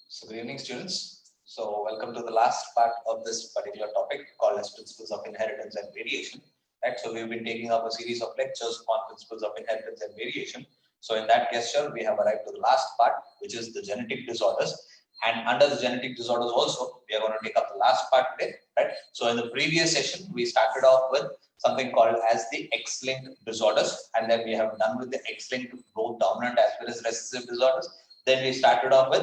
So good evening, students. So welcome to the last part of this particular topic called as Principles of Inheritance and Variation. Right. So we've been taking up a series of lectures on Principles of Inheritance and Variation. So in that gesture, we have arrived to the last part, which is the genetic disorders. And under the genetic disorders also, we are going to take up the last part today. Right. So in the previous session, we started off with something called as the X-linked disorders, and then we have done with the X-linked both dominant as well as recessive disorders. Then we started off with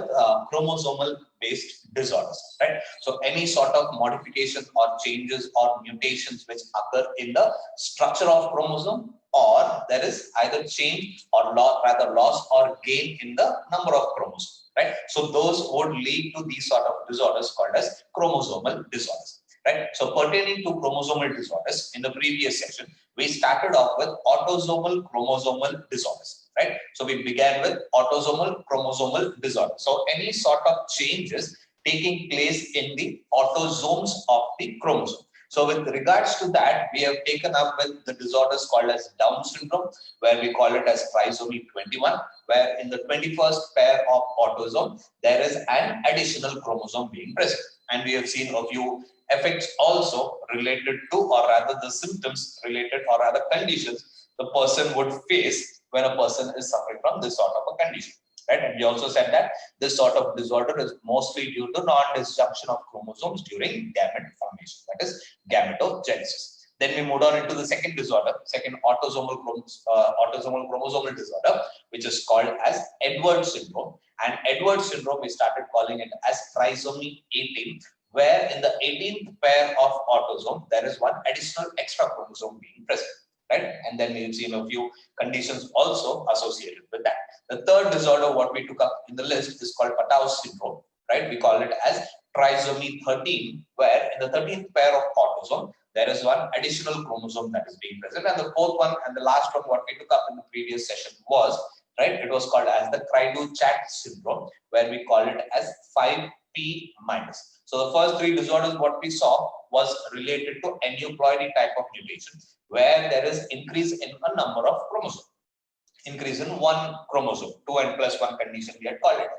chromosomal based disorders, right? So any sort of modification or changes or mutations which occur in the structure of chromosome, or there is either change or loss or gain in the number of chromosomes, right? So those would lead to these sort of disorders called as chromosomal disorders, right? So pertaining to chromosomal disorders, in the previous section, we started off with autosomal chromosomal disorders. Right? So we began with autosomal chromosomal disorder. So any sort of changes taking place in the autosomes of the chromosome. So with regards to that, we have taken up with the disorders called as Down syndrome, where we call it as trisomy 21, where in the 21st pair of autosome, there is an additional chromosome being present. And we have seen a few effects also related to, or rather the symptoms related, or rather conditions the person would face when a person is suffering from this sort of a condition, right? And we also said that this sort of disorder is mostly due to non-disjunction of chromosomes during gamete formation, that is gametogenesis. Then we moved on into the second disorder, second autosomal chromosomal disorder, which is called as Edwards syndrome. And Edwards syndrome, we started calling it as trisomy 18, where in the 18th pair of autosome, there is one additional extra chromosome being present. Right? And then we've seen a few conditions also associated with that. The third disorder, what we took up in the list, is called Patau's syndrome, right? We call it as trisomy 13, where in the 13th pair of autosome, there is one additional chromosome that is being present. And the fourth one and the last one, what we took up in the previous session was, right, it was called as the Cry-Du-Chat syndrome, where we call it as 5p minus. So the first three disorders, what we saw was related to aneuploidy type of mutation, where there is increase in a number of chromosomes, increase in one chromosome, 2n+1 condition we had called it.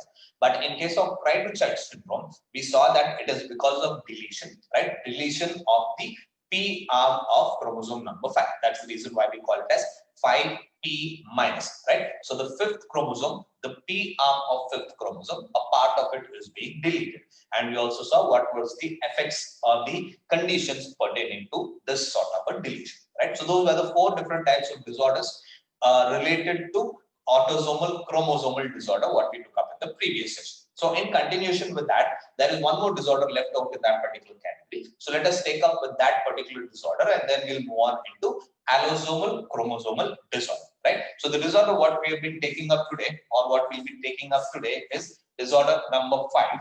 But in case of Cry-Du-Chat syndrome, we saw that it is because of deletion, right? Deletion of the P arm of chromosome number 5. That's the reason why we call it as 5p minus, right? So the fifth chromosome, the P arm of fifth chromosome, a part of it is being deleted. And we also saw what was the effects or the conditions pertaining to this sort of a deletion, right? So those were the four different types of disorders related to autosomal chromosomal disorder, what we took up in the previous session. So in continuation with that, there is one more disorder left out in that particular category. So let us take up with that particular disorder, and then we'll move on into allosomal chromosomal disorder, right? So the disorder what we have been taking up today, or what we'll be taking up today, is disorder number 5,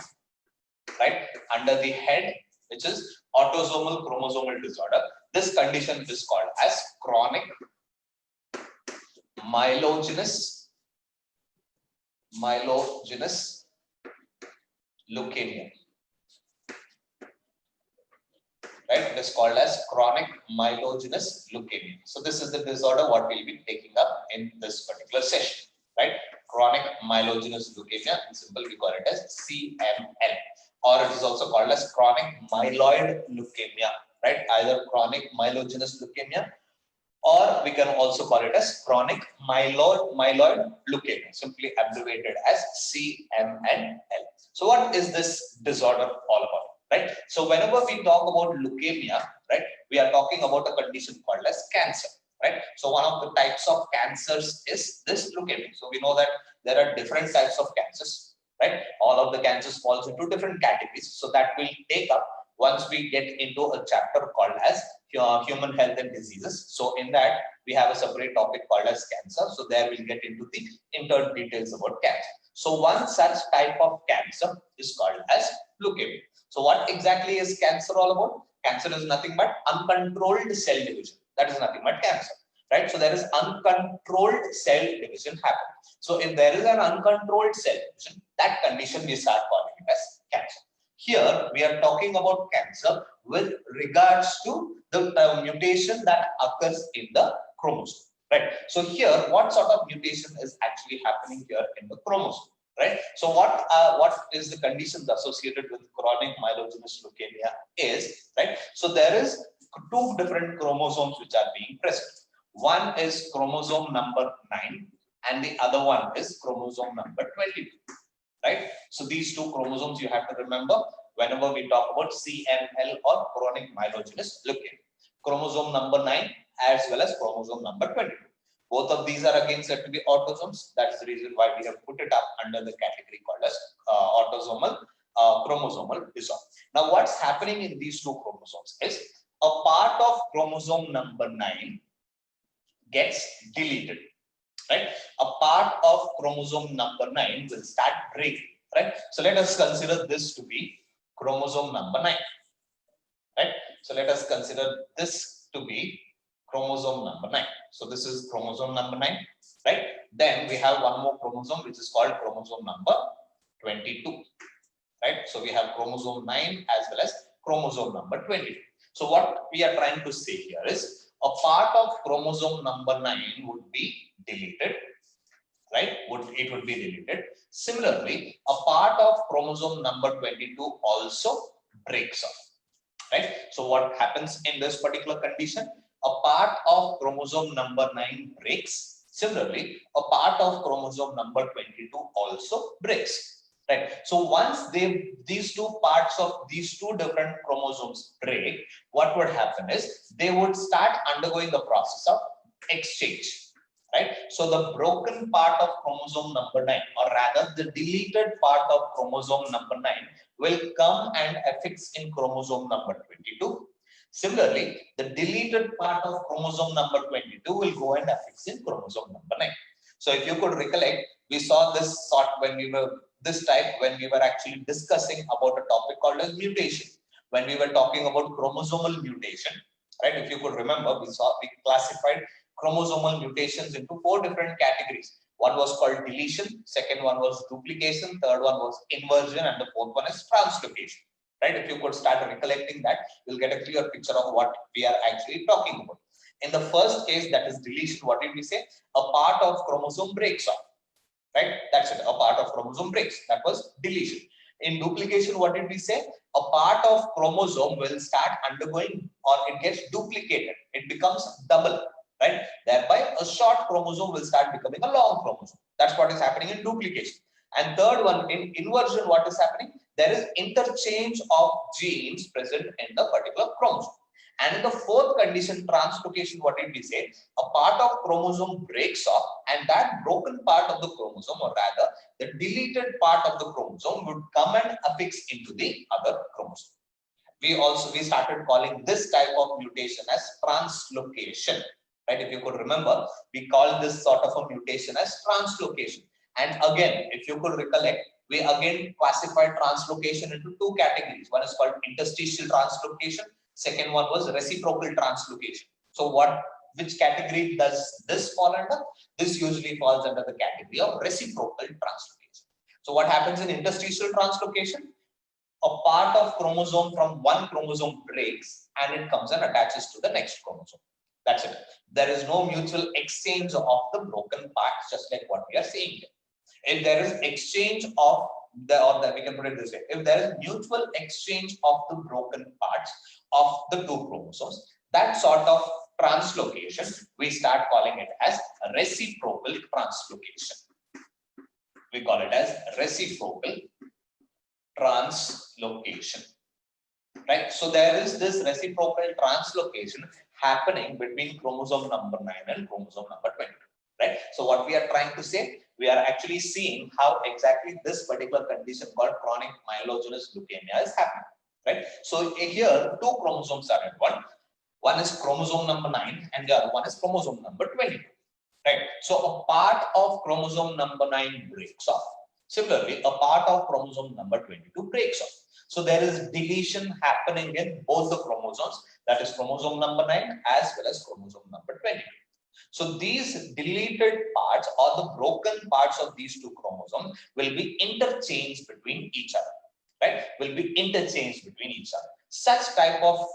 right, under the head, which is autosomal chromosomal disorder. This condition is called as chronic myelogenous leukemia, right? It is called as chronic myelogenous leukemia. So this is the disorder what we'll be taking up in this particular session, right? Chronic myelogenous leukemia, in simple we call it as CML, or it is also called as chronic myeloid leukemia, right? Either chronic myelogenous leukemia, or we can also call it as chronic myeloid leukemia, simply abbreviated as CML. So what is this disorder all about, right? So whenever we talk about leukemia, right, we are talking about a condition called as cancer, right? So one of the types of cancers is this leukemia. So we know that there are different types of cancers, right? All of the cancers falls into different categories. So that will take up once we get into a chapter called as human health and diseases. So in that we have a separate topic called as cancer. So there we'll get into the entire details about cancer. So one such type of cancer is called as leukemia. So what exactly is cancer all about? Cancer is nothing but uncontrolled cell division. That is nothing but cancer, right? So there is uncontrolled cell division happening. So if there is an uncontrolled cell division, that condition we start calling it as cancer. Here we are talking about cancer with regards to the mutation that occurs in the chromosome, right? So here, what sort of mutation is actually happening here in the chromosome? right? So what is the conditions associated with chronic myelogenous leukemia is, right? So there is two different chromosomes which are being present. One is chromosome number 9 and the other one is chromosome number 22, right? So these two chromosomes you have to remember whenever we talk about CML or chronic myelogenous leukemia. Chromosome number 9 as well as chromosome number 22. Both of these are again said to be autosomes. That's the reason why we have put it up under the category called as autosomal chromosomal disorder. Now, what's happening in these two chromosomes is a part of chromosome number 9 gets deleted, right? A part of chromosome number 9 will start breaking, right? So let us consider this to be chromosome number 9, right? So let us consider this to be chromosome number 9. So this is chromosome number 9, right? Then we have one more chromosome which is called chromosome number 22, right? So we have chromosome 9 as well as chromosome number 22. So what we are trying to say here is a part of chromosome number 9 would be deleted, right? It would be deleted. Similarly, a part of chromosome number 22 also breaks off, right? So what happens in this particular condition? A part of chromosome number 9 breaks. Similarly, a part of chromosome number 22 also breaks, right? So once these two parts of these two different chromosomes break, what would happen is they would start undergoing the process of exchange, right? So the broken part of chromosome number 9, or rather the deleted part of chromosome number 9, will come and affix in chromosome number 22. Similarly, the deleted part of chromosome number 22 will go and affix in chromosome number 9. So if you could recollect, we saw this sort when we were actually discussing about a topic called as mutation. When we were talking about chromosomal mutation, right? If you could remember, we classified chromosomal mutations into 4 different categories. One was called deletion, second one was duplication, third one was inversion, and the fourth one is translocation, right? If you could start recollecting that, you'll get a clear picture of what we are actually talking about. In the first case, that is deletion, what did we say? A part of chromosome breaks off, right? That's it, a part of chromosome breaks. That was deletion. In duplication, what did we say? A part of chromosome will start undergoing, or it gets duplicated. It becomes double, right? Thereby, a short chromosome will start becoming a long chromosome. That's what is happening in duplication. And third one, in inversion, what is happening? There is interchange of genes present in the particular chromosome. And in the fourth condition, translocation, what did we say? A part of chromosome breaks off, and that broken part of the chromosome, or rather the deleted part of the chromosome, would come and affix into the other chromosome. We started calling this type of mutation as translocation, right? If you could remember, we call this sort of a mutation as translocation. And again, if you could recollect, we again classified translocation into 2 categories. One is called interstitial translocation. Second one was reciprocal translocation. So which category does this fall under? This usually falls under the category of reciprocal translocation. So what happens in interstitial translocation? A part of chromosome from one chromosome breaks and it comes and attaches to the next chromosome. That's it. There is no mutual exchange of the broken parts, just like what we are seeing here. If there is exchange of we can put it this way, if there is mutual exchange of the broken parts of the 2 chromosomes, that sort of translocation, we start calling it as reciprocal translocation. We call it as reciprocal translocation, right? So there is this reciprocal translocation happening between chromosome number 9 and chromosome number 22, right? So what we are trying to say, we are actually seeing how exactly this particular condition called chronic myelogenous leukemia is happening, right? So here 2 chromosomes are involved. One is chromosome number 9 and the other one is chromosome number 22, right? So a part of chromosome number 9 breaks off. Similarly, a part of chromosome number 22 breaks off. So there is deletion happening in both the chromosomes, that is chromosome number 9 as well as chromosome number 22. So these deleted parts or the broken parts of these 2 chromosomes will be interchanged between each other, right? Will be interchanged between each other. Such type of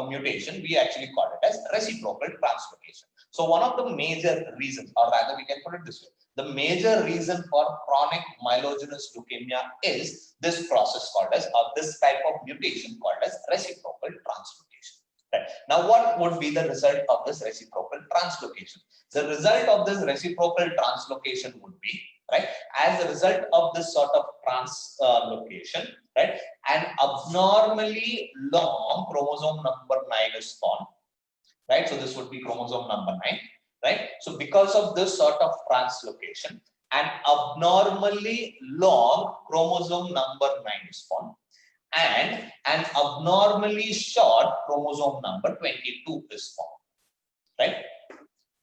mutation, we actually call it as reciprocal translocation. So one of the major reasons, or rather we can put it this way, the major reason for chronic myelogenous leukemia is this process called as, or this type of mutation called as reciprocal translocation. Right. Now, what would be the result of this reciprocal translocation? The result of this reciprocal translocation would be, right, as a result of this sort of translocation, right, an abnormally long chromosome number 9 is formed, right? So this would be chromosome number 9, right? So because of this sort of translocation, an abnormally long chromosome number 9 is formed, and an abnormally short chromosome number 22 is formed, right?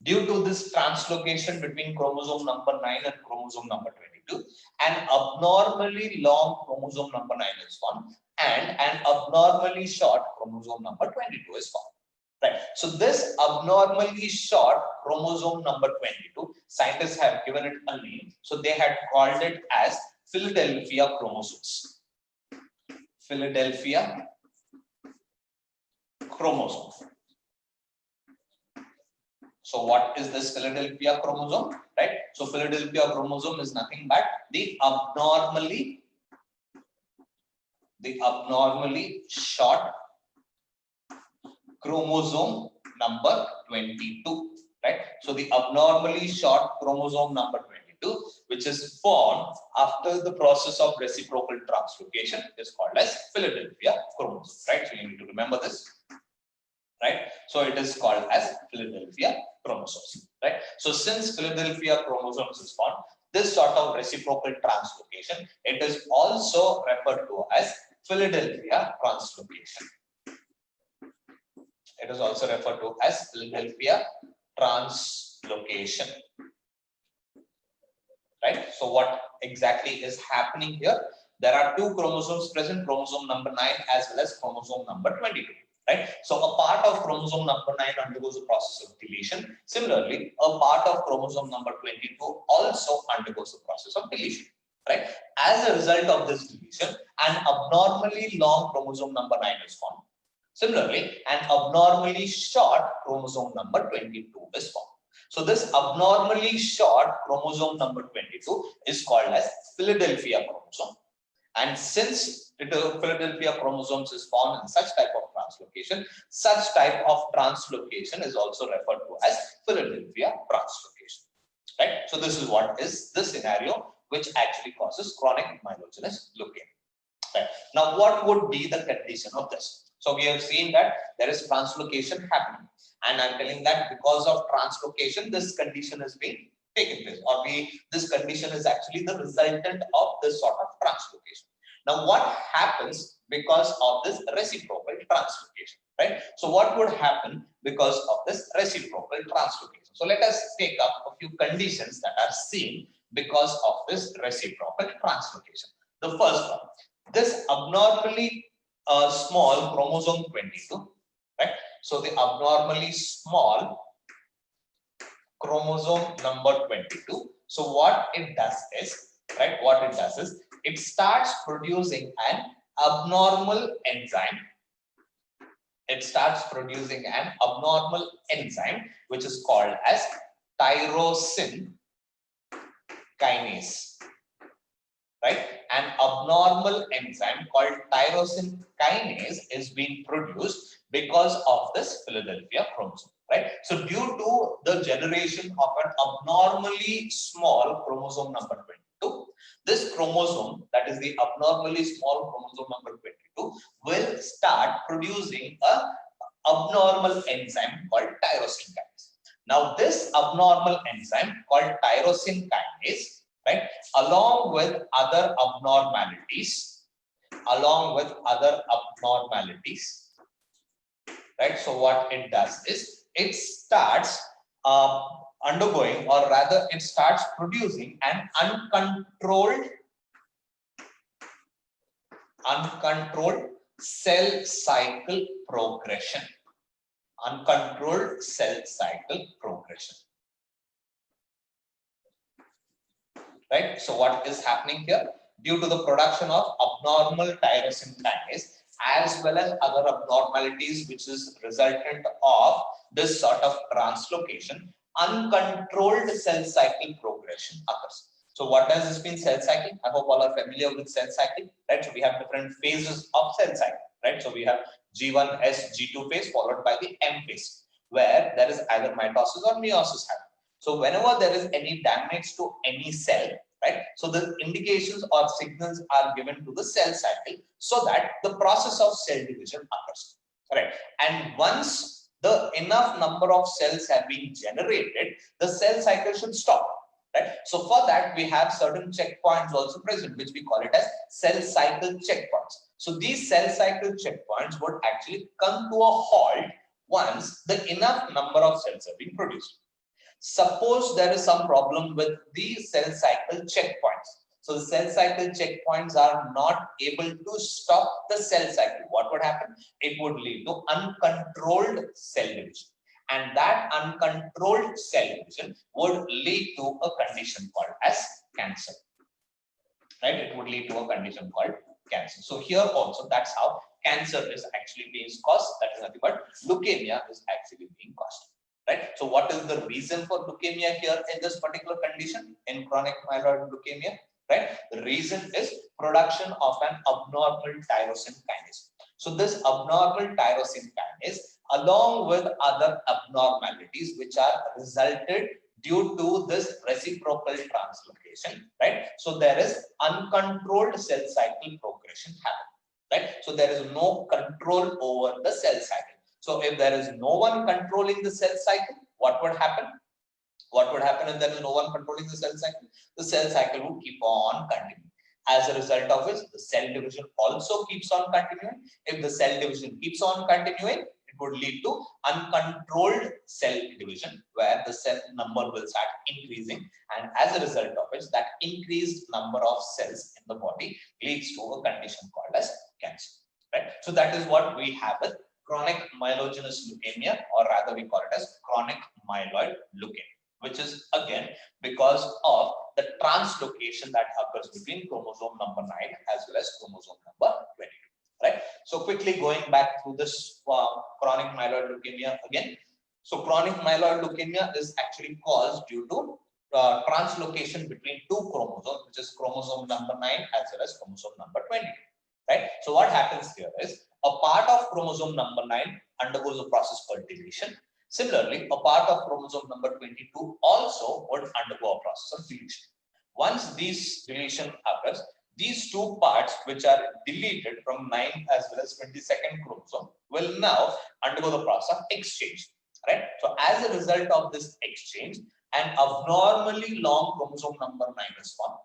Due to this translocation between chromosome number 9 and chromosome number 22, an abnormally long chromosome number 9 is formed, and an abnormally short chromosome number 22 is formed. Right. So this abnormally short chromosome number 22, scientists have given it a name. So they had called it as Philadelphia chromosomes. Philadelphia chromosome. So what is this Philadelphia chromosome? Right. So Philadelphia chromosome is nothing but the abnormally short chromosome number 22, right? So the abnormally short chromosome number 22, which is formed after the process of reciprocal translocation, is called as Philadelphia chromosome, right? So you need to remember this, right? So it is called as Philadelphia chromosomes, right? So since Philadelphia chromosomes is formed, this sort of reciprocal translocation, it is also referred to as Philadelphia translocation. It is also referred to as Philadelphia translocation. Right? So what exactly is happening here? There are two chromosomes present, chromosome number 9 as well as chromosome number 22. Right? So a part of chromosome number 9 undergoes a process of deletion. Similarly, a part of chromosome number 22 also undergoes a process of deletion. Right? As a result of this deletion, an abnormally long chromosome number 9 is formed. Similarly, an abnormally short chromosome number 22 is formed. So this abnormally short chromosome number 22 is called as Philadelphia chromosome. And since Philadelphia chromosomes is formed in such type of translocation, such type of translocation is also referred to as Philadelphia translocation. Right? So this is what is the scenario which actually causes chronic myelogenous leukemia. Right? Now, what would be the condition of this? So we have seen that there is translocation happening, and I'm telling that because of translocation, this condition is being taken place, or this condition is actually the resultant of this sort of translocation. Now, what happens because of this reciprocal translocation, right? So what would happen because of this reciprocal translocation? So let us take up a few conditions that are seen because of this reciprocal translocation. The first one, this abnormally small chromosome 22, right? So the abnormally small chromosome number 22. So what it does is, right? What it does is, it starts producing an abnormal enzyme. It starts producing an abnormal enzyme, which is called as tyrosine kinase. Right? An abnormal enzyme called tyrosine kinase is being produced because of this Philadelphia chromosome. Right? So due to the generation of an abnormally small chromosome number 22, this chromosome, that is the abnormally small chromosome number 22, will start producing a abnormal enzyme called tyrosine kinase. Now this abnormal enzyme called tyrosine kinase, right, along with other abnormalities, right? So what it does is, it starts undergoing, or rather it starts producing an uncontrolled cell cycle progression. Uncontrolled cell cycle progression. Right? So what is happening here? Due to the production of abnormal tyrosine kinase as well as other abnormalities which is resultant of this sort of translocation, uncontrolled cell cycle progression occurs. So what does this mean, cell cycle? I hope all are familiar with cell cycle, right? So we have different phases of cell cycle, right? So we have G1S, G2 phase followed by the M phase, where there is either mitosis or meiosis happening. So whenever there is any damage to any cell, right? So the indications or signals are given to the cell cycle so that the process of cell division occurs, right? And once the enough number of cells have been generated, the cell cycle should stop. Right? So for that, we have certain checkpoints also present, which we call it as cell cycle checkpoints. So these cell cycle checkpoints would actually come to a halt once the enough number of cells have been produced. Suppose there is some problem with the cell cycle checkpoints. So the cell cycle checkpoints are not able to stop the cell cycle. What would happen? It would lead to uncontrolled cell division. And that uncontrolled cell division would lead to a condition called as cancer. Right? It would lead to a condition called cancer. So here also, that's how cancer is actually being caused. That is nothing but leukemia is actually being caused. Right? So what is the reason for leukemia here in this particular condition, in chronic myeloid leukemia? Right? The reason is production of an abnormal tyrosine kinase. So this abnormal tyrosine kinase, along with other abnormalities which are resulted due to this reciprocal translocation, right? So there is uncontrolled cell cycle progression happening, right? So there is no control over the cell cycle. So if there is no one controlling the cell cycle, what would happen? What would happen if there is no one controlling the cell cycle? The cell cycle would keep on continuing. As a result of which, the cell division also keeps on continuing. If the cell division keeps on continuing, it would lead to uncontrolled cell division, where the cell number will start increasing, and as a result of which, that increased number of cells in the body leads to a condition called as cancer. Right? So that is what we have with chronic myelogenous leukemia, or rather we call it as chronic myeloid leukemia, which is again because of the translocation that occurs between chromosome number 9 as well as chromosome number 22. Right? So quickly going back through this chronic myeloid leukemia again. So chronic myeloid leukemia is actually caused due to translocation between two chromosomes, which is chromosome number 9 as well as chromosome number 22. Right? So what happens here is a part of chromosome number 9 undergoes a process called deletion. Similarly, a part of chromosome number 22 also would undergo a process of deletion. Once this deletion occurs, these two parts which are deleted from 9 as well as 22nd chromosome will now undergo the process of exchange. Right? So as a result of this exchange, an abnormally long chromosome number 9 is formed,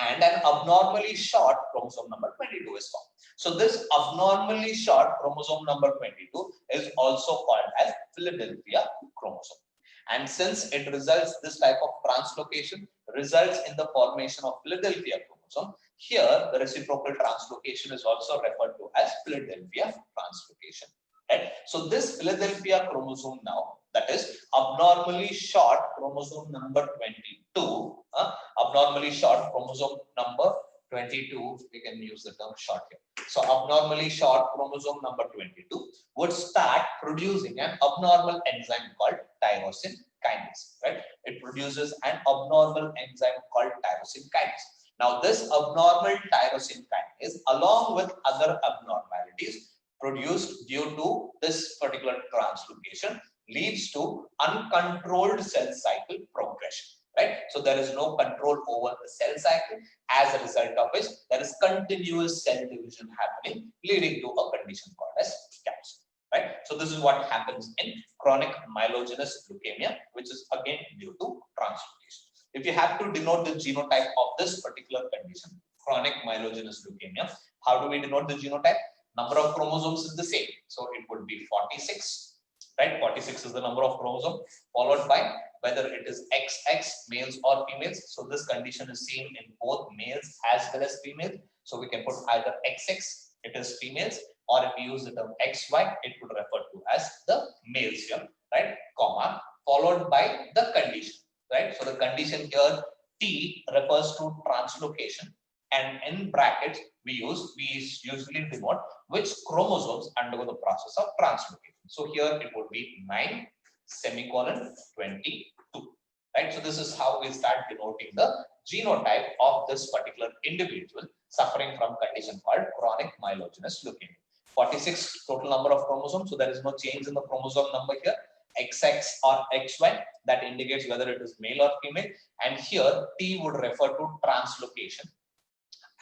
and an abnormally short chromosome number 22 is formed. So this abnormally short chromosome number 22 is also called as Philadelphia chromosome. And since it results, this type of translocation results in the formation of Philadelphia chromosome, here the reciprocal translocation is also referred to as Philadelphia translocation. Right? So this Philadelphia chromosome now, that is abnormally short chromosome number 22, abnormally short chromosome number 22, we can use the term short here. So abnormally short chromosome number 22 would start producing an abnormal enzyme called tyrosine kinase, right? It produces an abnormal enzyme called tyrosine kinase. Now this abnormal tyrosine kinase, along with other abnormalities produced due to this particular translocation, leads to uncontrolled cell cycle progression. Right? So there is no control over the cell cycle, as a result of which there is continuous cell division happening, leading to a condition called as cancer. Right? So this is what happens in chronic myelogenous leukemia, which is again due to translocation. If you have to denote the genotype of this particular condition, chronic myelogenous leukemia, how do we denote the genotype? Number of chromosomes is the same. So it would be 46. Right? 46 is the number of chromosomes, followed by whether it is XX, males or females. So this condition is seen in both males as well as females. So we can put either XX, it is females, or if we use the term XY, it would refer to as the males here, right? Comma, followed by the condition, right? So the condition here, T, refers to translocation, and in brackets we usually denote which chromosomes undergo the process of translocation. So here it would be 9 semicolon 22. right? So this is how we start denoting the genotype of this particular individual suffering from condition called chronic myelogenous leukemia. 46 total number of chromosomes, so there is no change in the chromosome number here. XX or XY, that indicates whether it is male or female, and here T would refer to translocation,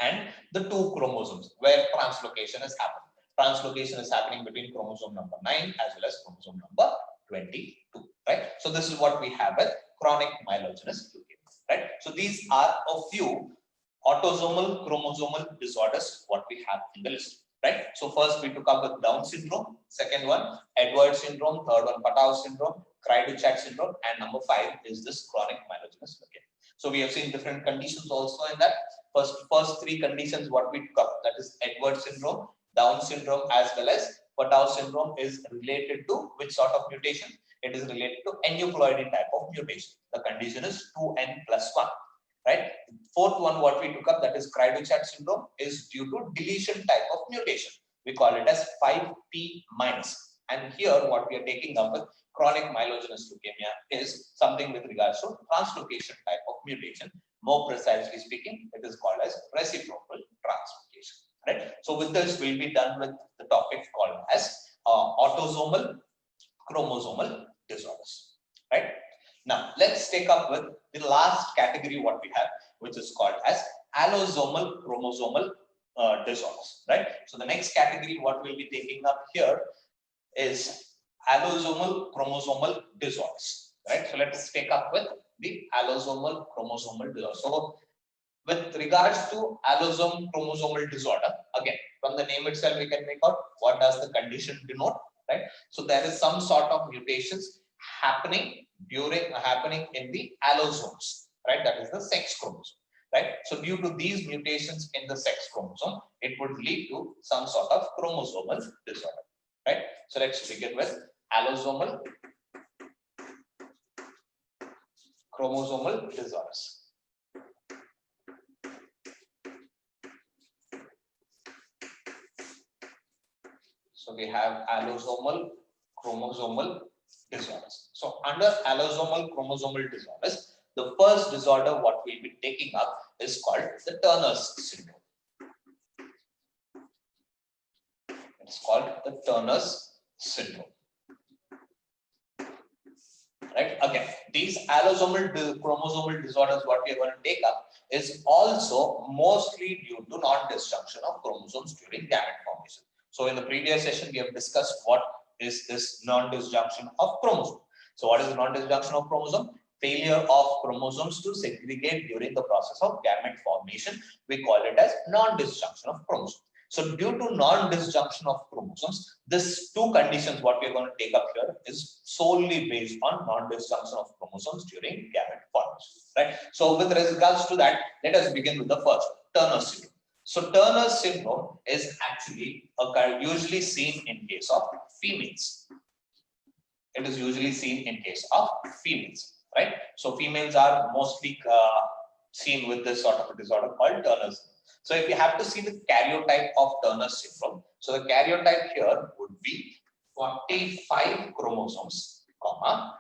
and the two chromosomes where translocation is happening. Translocation is happening between chromosome number 9 as well as chromosome number 22, right? So this is what we have with chronic myelogenous leukemia, right? So these are a few autosomal chromosomal disorders what we have in the list, right? So first we took up with Down syndrome, second one Edwards syndrome, third one Patau syndrome, Cry-Duchat syndrome, and number 5 is this chronic myelogenous leukemia. So we have seen different conditions also in that. First three conditions what we took up, that is Edwards syndrome, Down syndrome, as well as Patau syndrome, is related to which sort of mutation? It is related to aneuploidy type of mutation. The condition is 2n+1, right? Fourth one what we took up, that is Cry-Duchat syndrome, is due to deletion type of mutation. We call it as 5p-. And here what we are taking up with chronic myelogenous leukemia is something with regards to translocation type of mutation. More precisely speaking, it is called as reciprocal translocation, right? So with this, we'll be done with the topic called as autosomal chromosomal disorders, right? Now, let's take up with the last category what we have, which is called as allosomal chromosomal disorders, right? So the next category what we'll be taking up here is allosomal chromosomal disorders, right? So let's take up with the allosomal chromosomal disorder. So with regards to allosomal chromosomal disorder, again, from the name itself, we can make out what does the condition denote, right? So there is some sort of mutations happening in the allosomes, right? That is the sex chromosome, right? So due to these mutations in the sex chromosome, it would lead to some sort of chromosomal disorder, right? So let's begin with allosomal chromosomal disorders. So we have allosomal chromosomal disorders. So under allosomal chromosomal disorders, the first disorder what we'll be taking up is called the Turner's syndrome. It's called the Turner's syndrome. Right? Again, these allosomal chromosomal disorders what we are going to take up is also mostly due to non-disjunction of chromosomes during gamete formation. So in the previous session, we have discussed what is this non-disjunction of chromosome. So what is non-disjunction of chromosome? Failure of chromosomes to segregate during the process of gamete formation. We call it as non-disjunction of chromosome. So due to non-disjunction of chromosomes, these two conditions what we are going to take up here is solely based on non-disjunction of chromosomes during gamete formation, right? So with regards to that, let us begin with the first, Turner syndrome. So Turner's syndrome is actually usually seen in case of females. It is usually seen in case of females, right? So females are mostly seen with this sort of a disorder called Turner's syndrome. So if you have to see the karyotype of Turner's syndrome, so the karyotype here would be 45 chromosomes, comma,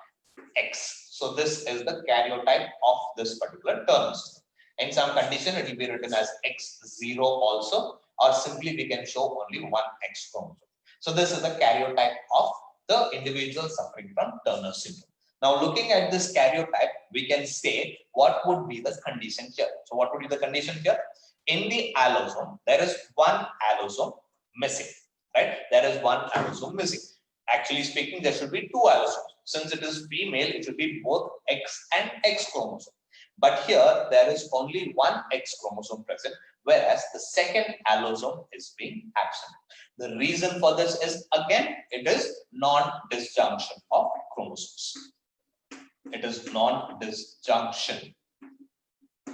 X. So this is the karyotype of this particular Turner's syndrome. In some condition, it will be written as X0 also, or simply we can show only one X chromosome. So this is the karyotype of the individual suffering from Turner's syndrome. Now, looking at this karyotype, we can say what would be the condition here. So what would be the condition here? In the allosome, there is one allosome missing, right? There is one allosome missing. Actually speaking, there should be two allosomes. Since it is female, it should be both X and X chromosome. But here, there is only one X chromosome present, whereas the second allosome is being absent. The reason for this is, again, it is non-disjunction of chromosomes. It is non-disjunction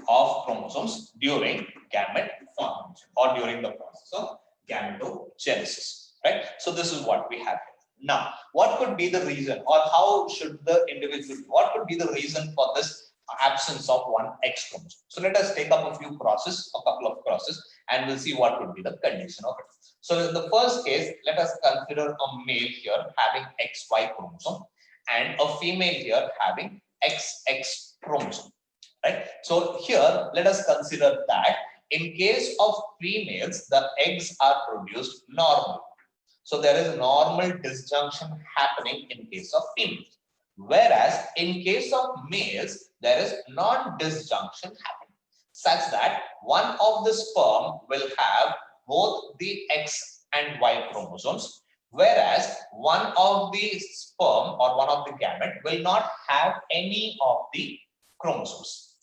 of chromosomes during gamete formation or during the process of gametogenesis, right? So this is what we have here. Now, what could be the reason, or how should the individual, what could be the reason for this absence of one X chromosome? So let us take up a couple of crosses, and we'll see what would be the condition of it. So in the first case, let us consider a male here having XY chromosome and a female here having XX chromosome, right? So here, let us consider that in case of females, the eggs are produced normal. So there is normal disjunction happening in case of females. Whereas in case of males, there is non-disjunction happening, such that one of the sperm will have both the X and Y chromosomes, whereas one of the sperm or one of the gamete will not have any of the chromosomes.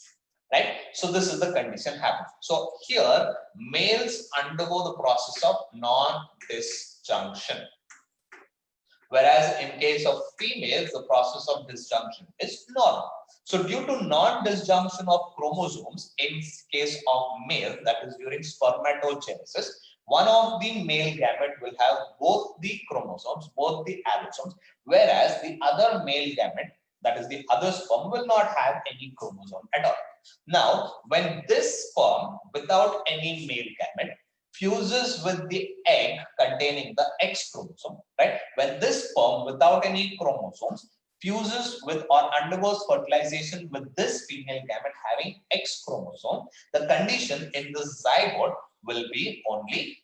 Right? So this is the condition happening. So here males undergo the process of non-disjunction, whereas in case of females the process of disjunction is normal. So due to non-disjunction of chromosomes in case of male, that is during spermatogenesis, one of the male gamete will have both the chromosomes, both the allosomes, whereas the other male gamete, that is the other sperm, will not have any chromosome at all. Now, when this sperm without any male gamete fuses with the egg containing the X chromosome, right? When this sperm without any chromosomes fuses with or undergoes fertilization with this female gamete having X chromosome, the condition in the zygote will be only,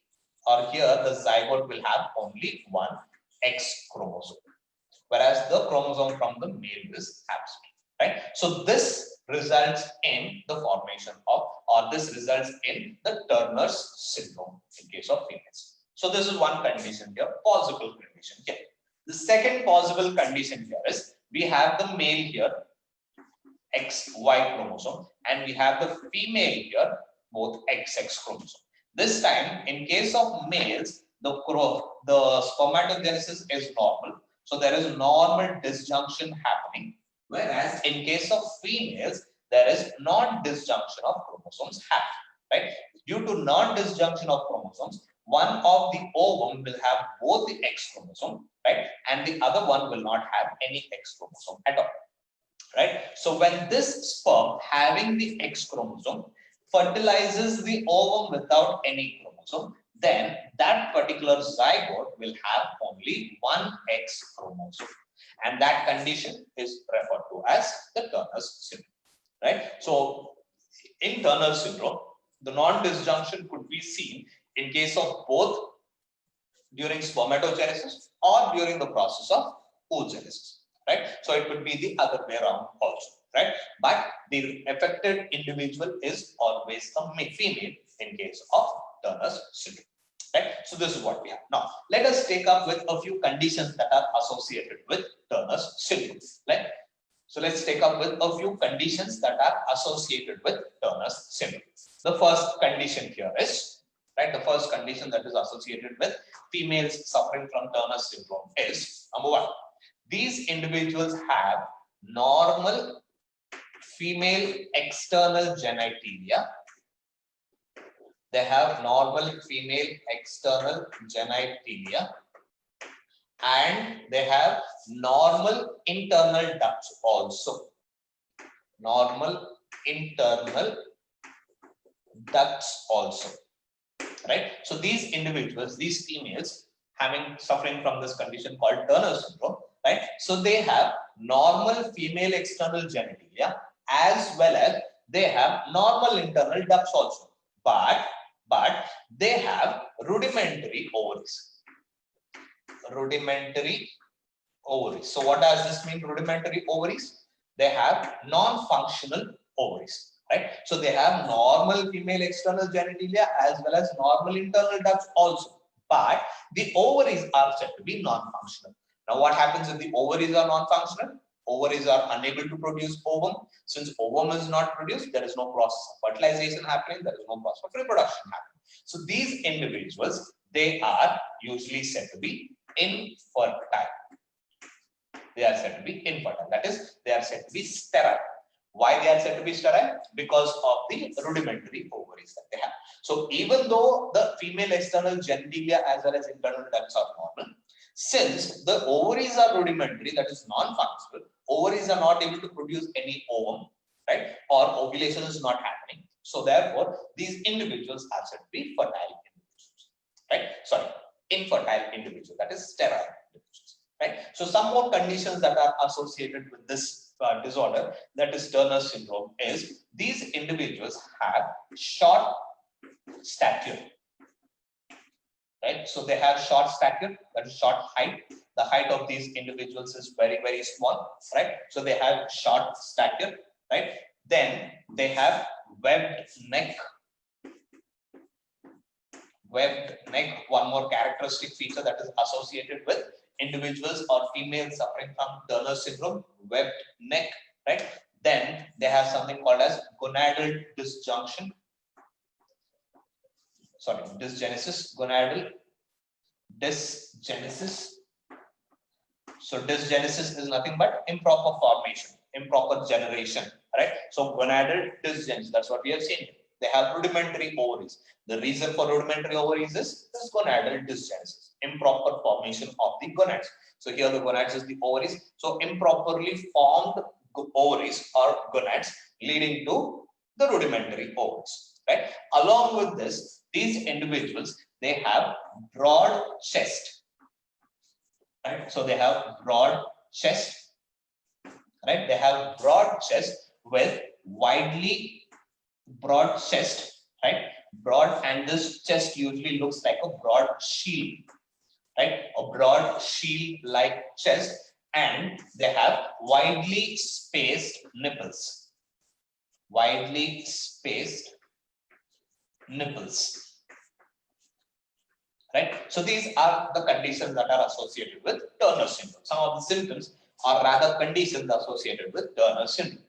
or here the zygote will have only one X chromosome, whereas the chromosome from the male is absent, right? So this results in the formation of, or this results in the Turner's syndrome in case of females. So this is one condition here, possible condition here. The second possible condition here is we have the male here, XY chromosome, and we have the female here, both XX chromosome. This time, in case of males, the spermatogenesis is normal. So there is normal disjunction happening. Whereas in case of females, there is non-disjunction of chromosomes happening, right? Due to non-disjunction of chromosomes, one of the ovum will have both the X chromosome, right? And the other one will not have any X chromosome at all, right? So when this sperm having the X chromosome fertilizes the ovum without any chromosome, then that particular zygote will have only one X chromosome. And that condition is referred to as the Turner's syndrome, right? So in Turner's syndrome, the non-disjunction could be seen in case of both during spermatogenesis or during the process of oogenesis, right? So it could be the other way around also, right? But the affected individual is always a female in case of Turner's syndrome, right? So this is what we have. Now, let us take up with a few conditions that are associated with Turner's syndrome, right? So let's take up with a few conditions that are associated with Turner's syndrome. The first condition here is, right, the first condition that is associated with females suffering from Turner's syndrome is, number one, these individuals have normal female external genitalia. They have normal female external genitalia, and they have normal internal ducts also. Normal internal ducts also, right? So these individuals, these females suffering from this condition called Turner syndrome, right? So they have normal female external genitalia as well as they have normal internal ducts also, but they have rudimentary ovaries. Rudimentary ovaries. So what does this mean, rudimentary ovaries? They have non-functional ovaries, right? So they have normal female external genitalia as well as normal internal ducts also, but the ovaries are said to be non-functional. Now what happens if the ovaries are non-functional? Ovaries are unable to produce ovum. Since ovum is not produced, there is no process of fertilization happening, there is no process of reproduction happening. So these individuals, they are usually said to be infertile. They are said to be infertile. That is, they are said to be sterile. Why they are said to be sterile? Because of the rudimentary ovaries that they have. So even though the female external genitalia as well as internal ducts are normal, since the ovaries are rudimentary, that is non-functional, ovaries are not able to produce any ovum, right? Or ovulation is not happening. So therefore, these individuals are said to be fertile individuals, right? Sorry, infertile individuals, that is sterile individuals, right? So some more conditions that are associated with this disorder, that is Turner syndrome, is these individuals have short stature, right? So they have short stature, that is short height. The height of these individuals is very, very small, right? So they have short stature, right? Then they have webbed neck. Webbed neck, one more characteristic feature that is associated with individuals or females suffering from Turner syndrome, webbed neck, right? Then they have something called as gonadal disjunction. Sorry, dysgenesis, gonadal dysgenesis. So dysgenesis is nothing but improper formation, improper generation, right? So gonadal dysgenesis, that's what we have seen. They have rudimentary ovaries. The reason for rudimentary ovaries is this gonadal dysgenesis, improper formation of the gonads. So here the gonads is the ovaries. So improperly formed ovaries or gonads leading to the rudimentary ovaries, right? Along with this, these individuals, they have broad chest, right? So they have broad chest, right? They have broad chest with widely broad chest, right? Broad, and this chest usually looks like a broad shield, right? A broad shield like chest, and they have widely spaced nipples. Widely spaced nipples. Right? So these are the conditions that are associated with Turner syndrome. Some of the symptoms are rather conditions associated with Turner syndrome.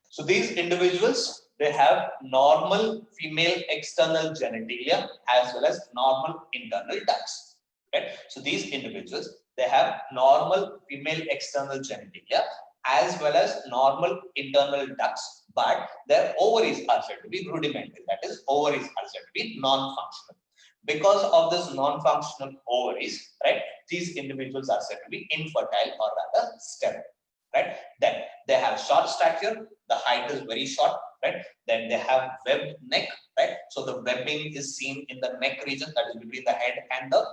So these individuals, they have normal female external genitalia as well as normal internal ducts. Right? So these individuals, they have normal female external genitalia as well as normal internal ducts, but their ovaries are said to be rudimentary. That is, ovaries are said to be non-functional. Because of this non-functional ovaries, right, these individuals are said to be infertile or rather sterile, right? Then they have short stature, the height is very short, right? Then they have webbed neck, right? So the webbing is seen in the neck region, that is between the head and the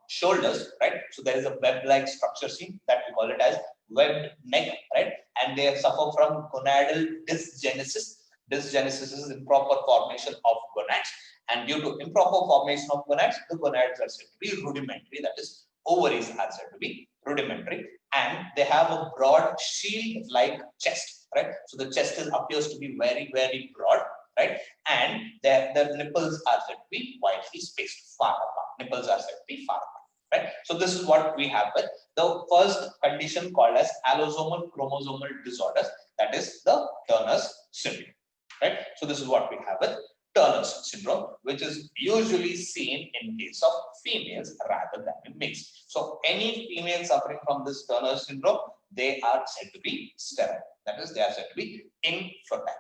shoulders, right? So there is a web-like structure seen, that we call it as webbed neck, right? And they suffer from gonadal dysgenesis. Dysgenesis is improper formation of gonads. And due to improper formation of gonads, the gonads are said to be rudimentary, that is, ovaries are said to be rudimentary, and they have a broad shield-like chest, right? So the chest appears to be very, very broad, right? And the nipples are said to be widely spaced, far apart. Nipples are said to be far apart, right? So this is what we have with the first condition called as allosomal chromosomal disorders, that is the Turner's syndrome, right? So this is what we have with Turner's syndrome, which is usually seen in case of females rather than in males. So any female suffering from this Turner's syndrome, they are said to be sterile. That is, they are said to be infertile,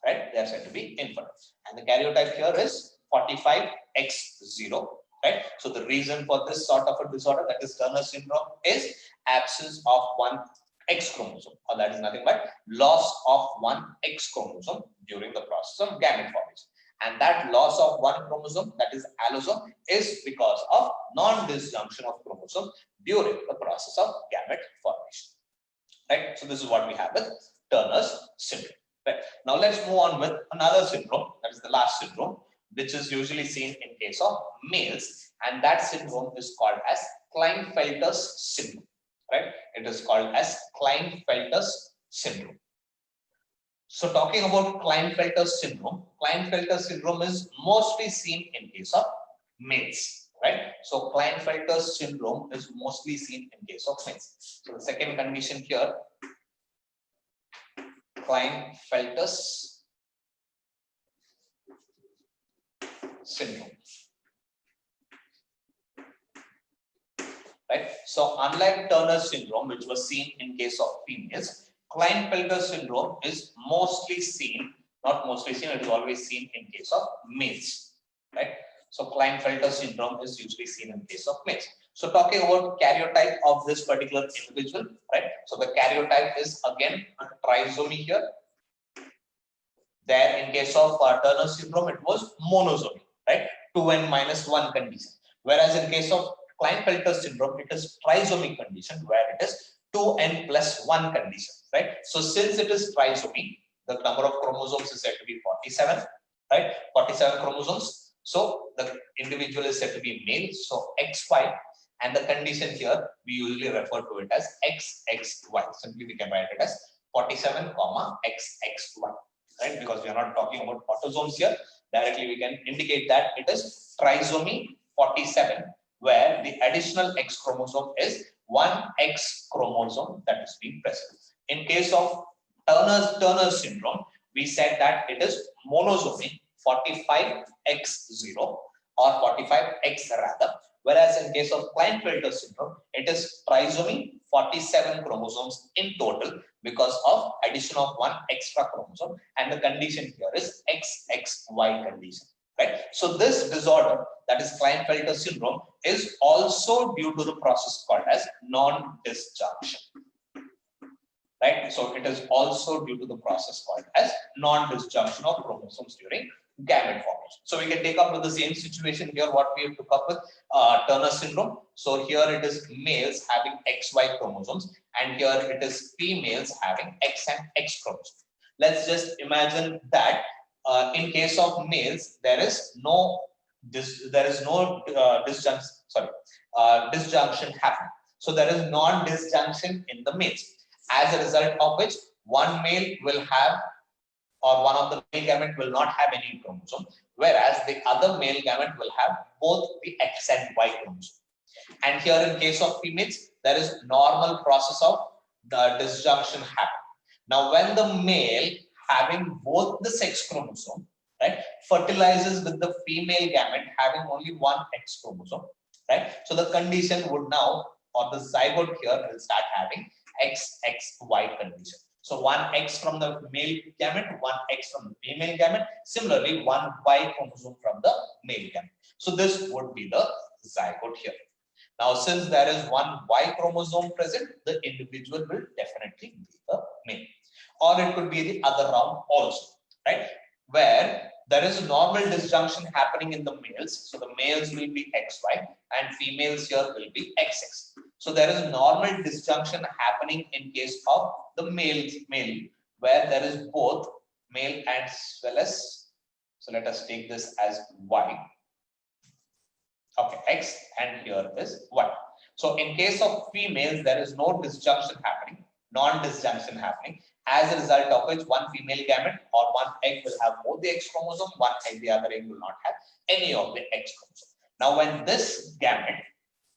right? They are said to be infertile. And the karyotype here is 45X0, right? So the reason for this sort of a disorder, that is Turner's syndrome, is absence of one X chromosome, or that is nothing but loss of one X chromosome during the process of gamete formation. And that loss of one chromosome, that is allosome, is because of non-disjunction of chromosome during the process of gamete formation. Right? So this is what we have with Turner's syndrome. Right? Now let's move on with another syndrome, that is the last syndrome, which is usually seen in case of males, and that syndrome is called as Klinefelter's syndrome. Right? It is called as Klinefelter's syndrome. So talking about Klinefelter's syndrome is mostly seen in case of males, right? So Klinefelter's syndrome is mostly seen in case of males. So the second condition here, Klinefelter's syndrome, right? So unlike Turner's syndrome, which was seen in case of females, Klinefelter syndrome is mostly seen, not mostly seen, it is always seen in case of males, right? So Klinefelter syndrome is usually seen in case of males. So talking about karyotype of this particular individual, right? So the karyotype is again a trisomy here. There in case of Turner syndrome, it was monosomy, right? 2n-1 condition. Whereas in case of Klinefelter syndrome, it is trisomy condition where it is 2n plus 1 condition, right? So since it is trisomy, the number of chromosomes is said to be 47, right? 47 chromosomes. So the individual is said to be male. So XY, and the condition here we usually refer to it as XXY. Simply we can write it as 47, XXY, right? Because we are not talking about autosomes here. Directly we can indicate that it is trisomy 47, where the additional X chromosome is one X chromosome that is being present. In case of Turner's syndrome, we said that it is monosomy 45X0 or 45X rather, whereas in case of Klinefelter syndrome, it is trisomy 47 chromosomes in total because of addition of one extra chromosome, and the condition here is XXY condition. Right? So this disorder, that is Klinefelter syndrome, is also due to the process called as non-disjunction. Right? So it is also due to the process called as non-disjunction of chromosomes during gamete formation. So we can take up with the same situation here what we have took up with Turner syndrome. So here it is males having XY chromosomes, and here it is females having X and X chromosomes. Let's just imagine that in case of males there is no disjunction happening. So there is non-disjunction in the males, as a result of which one male will have, or one of the male gamete will not have any chromosome, whereas the other male gamete will have both the X and Y chromosome. And here in case of females, there is normal process of the disjunction happening. Now, when the male having both the sex chromosome, right, fertilizes with the female gamete having only one X chromosome, right? So the condition would now, or the zygote here will start having XXY condition. So one X from the male gamete, one X from the female gamete. Similarly, one Y chromosome from the male gamete. So this would be the zygote here. Now, since there is one Y chromosome present, the individual will definitely be the male. Or it could be the other round also, right? Where there is normal disjunction happening in the males. So the males will be XY and females here will be XX. So there is normal disjunction happening in case of the male, where there is both male as well as, so let us take this as Y. Okay, X, and here is Y. So in case of females, there is no disjunction happening, non-disjunction happening, as a result of which one female gamete or one egg will have both the X chromosome, one egg, the other egg will not have any of the X chromosome. Now, when this gamete,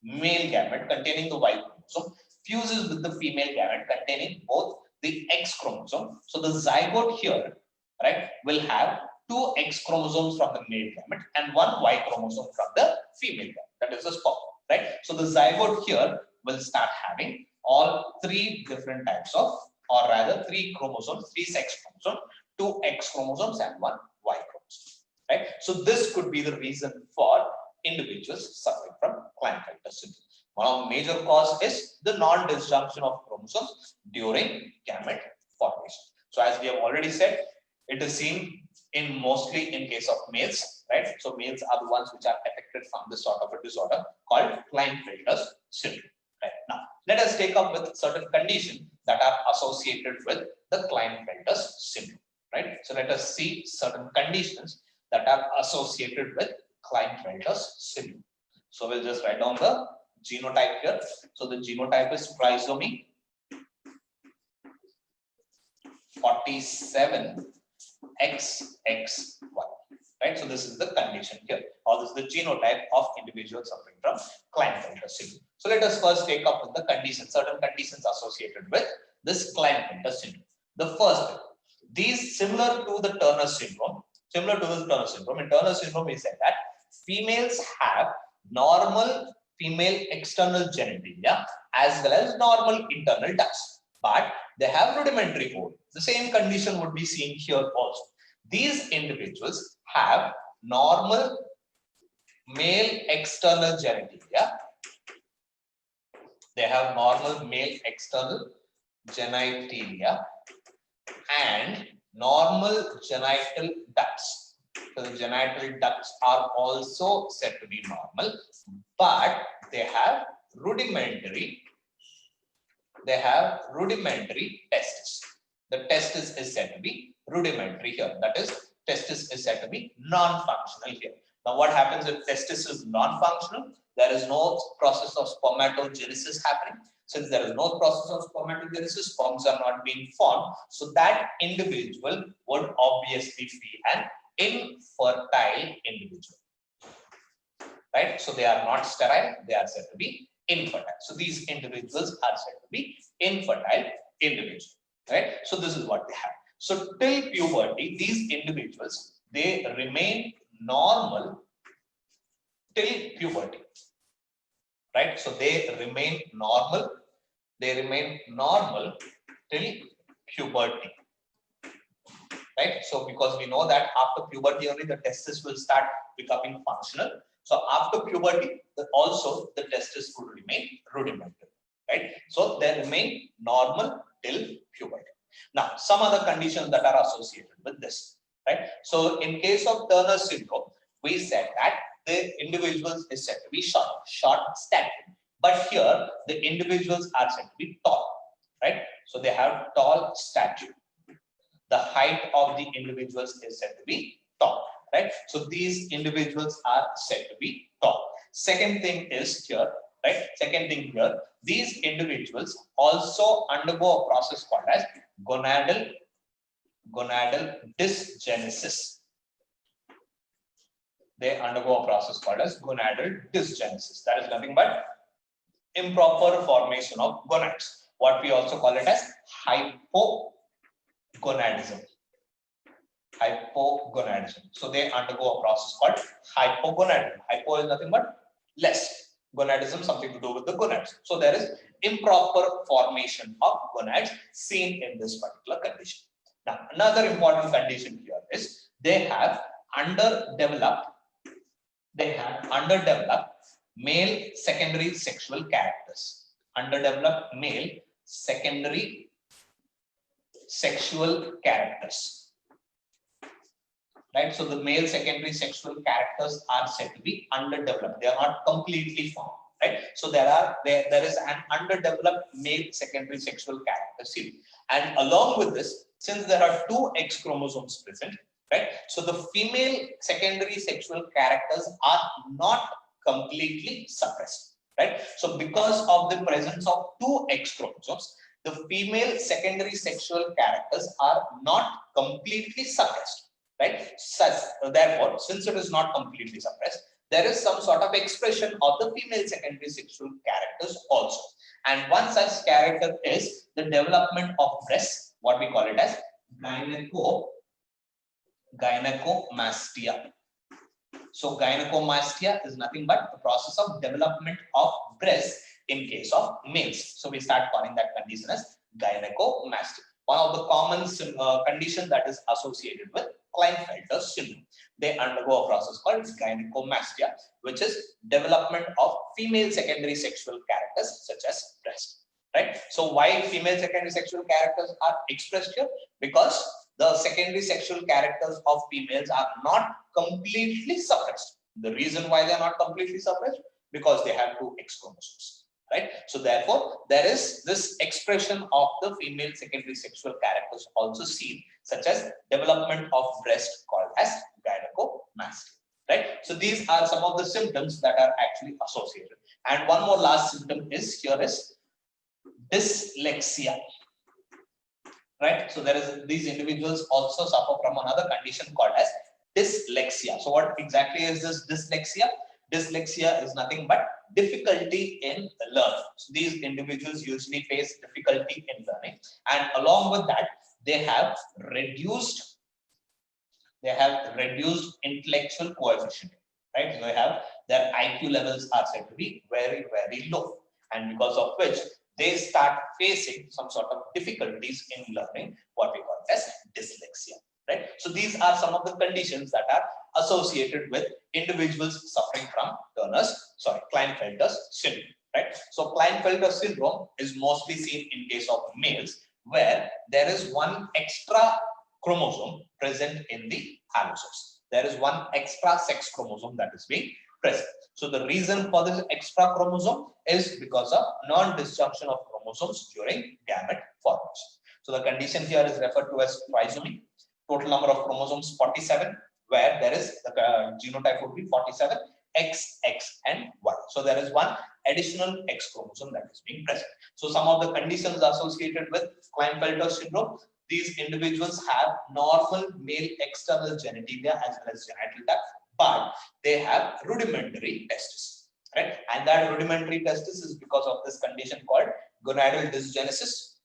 male gamete containing the Y chromosome, fuses with the female gamete containing both the X chromosome, so the zygote here, right, will have two X chromosomes from the male gamete and one Y chromosome from the female gamete, that is the sperm, right? So the zygote here will start having all three different types of, or rather three chromosomes, three sex chromosomes, two X chromosomes and one Y chromosome, right? So this could be the reason for individuals suffering from Klinefelter syndrome. One of the major cause is the non-disjunction of chromosomes during gamete formation. So as we have already said, it is seen in mostly in case of males, right? So males are the ones which are affected from this sort of a disorder called Klinefelter syndrome. Right? Now, let us take up with certain conditions that are associated with the Klinefelter syndrome. Right? So let us see certain conditions that are associated with Klinefelter syndrome. So we'll just write down the genotype here. So the genotype is trisomy 47XXY. Right? So this is the condition here, or this is the genotype of individuals suffering from Klinefelter syndrome. So let us first take up with the conditions, certain conditions associated with this Klinefelter syndrome. The first, these similar to the Turner syndrome, in Turner syndrome we said that females have normal female external genitalia as well as normal internal ducts, but they have rudimentary ovum. The same condition would be seen here also. These individuals have normal male external genitalia. They have normal male external genitalia and normal genital ducts. So the genital ducts are also said to be normal, but they have rudimentary they have rudimentary testis. The testis is said to be rudimentary here. That is, testis is said to be non-functional here. Now, what happens if testis is non-functional? There is no process of spermatogenesis happening. Since there is no process of spermatogenesis, sperms are not being formed. So that individual would obviously be an infertile individual. Right? So they are not sterile, they are said to be infertile. So these individuals are said to be infertile individuals. Right? So this is what they have. So till puberty, these individuals, they remain normal till puberty. Right? So they remain normal. They remain normal till puberty. Right? So because we know that after puberty only the testis will start becoming functional. So after puberty, also the testis will remain rudimentary. Right? So they remain normal till puberty. Now, some other conditions that are associated with this. Right? So in case of Turner syndrome, we said that the individuals is said to be short stature. But here the individuals are said to be tall. Right? So they have tall stature. The height of the individuals is said to be tall. Right? So these individuals are said to be tall. Second thing is here, right? Second thing here, these individuals also undergo a process called as gonadal dysgenesis. They undergo a process called as gonadal dysgenesis. That is nothing but improper formation of gonads. What we also call it as hypogonadism. Hypogonadism. So they undergo a process called hypogonadism. Hypo is nothing but less. Gonadism, something to do with the gonads. So there is improper formation of gonads seen in this particular condition. Now, another important condition here is they have underdeveloped male secondary sexual characters. Underdeveloped male secondary sexual characters. Right, so the male secondary sexual characters are said to be underdeveloped. They are not completely formed. Right, so there is an underdeveloped male secondary sexual character series, and along with this, since there are two X chromosomes present, right, so the female secondary sexual characters are not completely suppressed. Right, so because of the presence of two X chromosomes, the female secondary sexual characters are not completely suppressed. Right? Therefore, since it is not completely suppressed, there is some sort of expression of the female secondary sexual characters also. And one such character is the development of breasts, what we call it as gynecomastia. So gynecomastia is nothing but the process of development of breasts in case of males. So we start calling that condition as gynecomastia. One of the common conditions that is associated with Klinefelter syndrome. They undergo a process called gynecomastia, which is development of female secondary sexual characters such as breast. Right? So why female secondary sexual characters are expressed here? Because the secondary sexual characters of females are not completely suppressed. The reason why they are not completely suppressed, because they have two X chromosomes. Right? So therefore, there is this expression of the female secondary sexual characters also seen, such as development of breast called as gynecomastia. Right? So these are some of the symptoms that are actually associated. And one more last symptom is here is dyslexia. Right? So there is these individuals also suffer from another condition called as dyslexia. So what exactly is this dyslexia? Dyslexia is nothing but difficulty in learning. So these individuals usually face difficulty in learning, and along with that, they have reduced intellectual coefficient. Right? So they have their IQ levels are said to be very, very low, and because of which they start facing some sort of difficulties in learning, what we call as dyslexia. Right? So these are some of the conditions that are associated with individuals suffering from Klinefelter syndrome. Right? So Klinefelter syndrome is mostly seen in case of males, where there is one extra chromosome present in the allosaurs. There is one extra sex chromosome that is being present. So the reason for this extra chromosome is because of non-disjunction of chromosomes during gamete formation. So the condition here is referred to as trisomy. Total number of chromosomes 47, where there is the genotype would be 47, X, X, and Y. So there is one additional X chromosome that is being present. So some of the conditions associated with Klinefelter syndrome, these individuals have normal male external genitalia as well as genital duct, but they have rudimentary testes, right? And that rudimentary testis is because of this condition called gonadal dysgenesis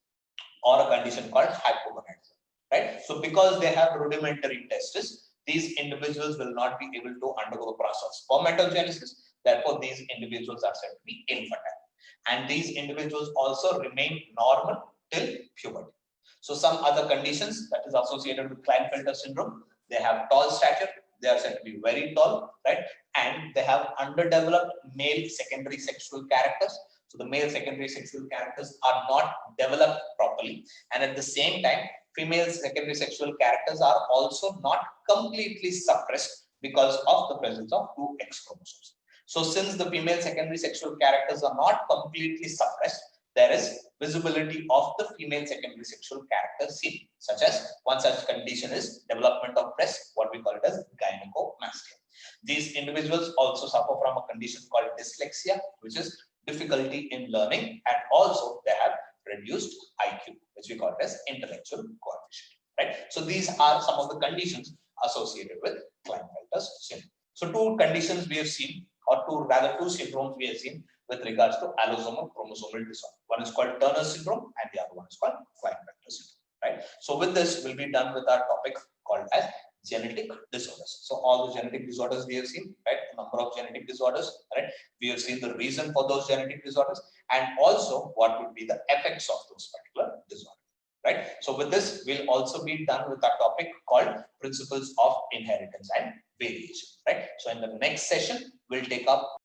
or a condition called hypogonadism, right? So because they have rudimentary testes, these individuals will not be able to undergo the process of spermatogenesis. Therefore, these individuals are said to be infertile. And these individuals also remain normal till puberty. So some other conditions that is associated with Klinefelter syndrome, they have tall stature, they are said to be very tall, right? And they have underdeveloped male secondary sexual characters. So the male secondary sexual characters are not developed properly. And at the same time, female secondary sexual characters are also not completely suppressed because of the presence of two X chromosomes. So since the female secondary sexual characters are not completely suppressed, there is visibility of the female secondary sexual character seen, such as one such condition is development of breast, what we call it as gynecomastia. These individuals also suffer from a condition called dyslexia, which is difficulty in learning, and also they have reduced IQ, which we call it as intellectual coefficient, right? So these are some of the conditions associated with Klinefelter syndrome. So two conditions we have seen, or two syndromes we have seen with regards to allosomal chromosomal disorder. One is called Turner syndrome and the other one is called Klinefelter syndrome, right? So with this, we'll be done with our topic called as genetic disorders. So all the genetic disorders we have seen, right? The number of genetic disorders, right? We have seen the reason for those genetic disorders and also what would be the effects of those particular disorders, right? So with this, we'll also be done with our topic called principles of inheritance and variation, right? So in the next session, we'll take up